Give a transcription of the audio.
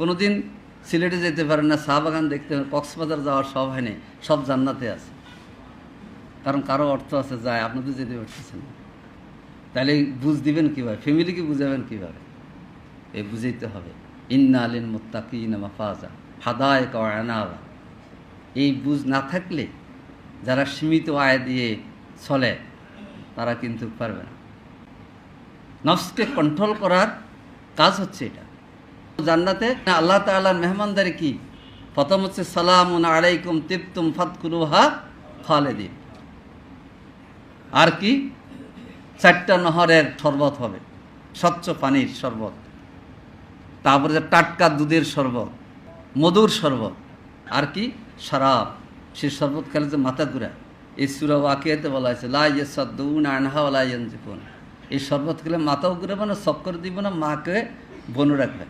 কোনোদিন সিলেটে যেতে পারেন না, চা বাগান দেখতে, কক্সবাজার যাওয়ার সব হয়নি, সব জান্নাতে আছে। কারণ কারো অর্থ আছে যায়, আপনি তো যেতে পারতেছেন না। তাহলে বুঝ দিবেন কীভাবে, ফ্যামিলিকে বুঝাবেন কীভাবে? এই বুঝাইতে হবে। ইন্না আলিন মুত্তাকিনা মাফাজা হাদায়েকা ওয়া আনাবা। এই বুঝ না থাকলে যারা সীমিত আয় দিয়ে চলে তারা কিন্তু পারবে না। নফসকে কন্ট্রোল করার কাজ হচ্ছে এটা। জান্নাতে আল্লাহ তাআলার মেহমানদারি কি? প্রথম হচ্ছে সালামুন আলাইকুম তিবতুম ফাদখুলুহা খালিদিন। আর কি? 4টা নহরের শরবত হবে, স্বচ্ছ পানির শরবত, তারপরে টাটকা দুধের শরবত, মধুর শরবত, আর কি? শরাব। সে শরবত খেলে যে মাথা ঘুরা। এই সূরা ওয়াকিয়াতে বলা হয়েছে লা ইয়াসাদ্দুনা আনহা ওয়া লা ইয়ানজিফুন। এই শরবত খেলে মাথাও ঘুরাবে না, চক্কর দিব না, মাকে বনু রাখবে।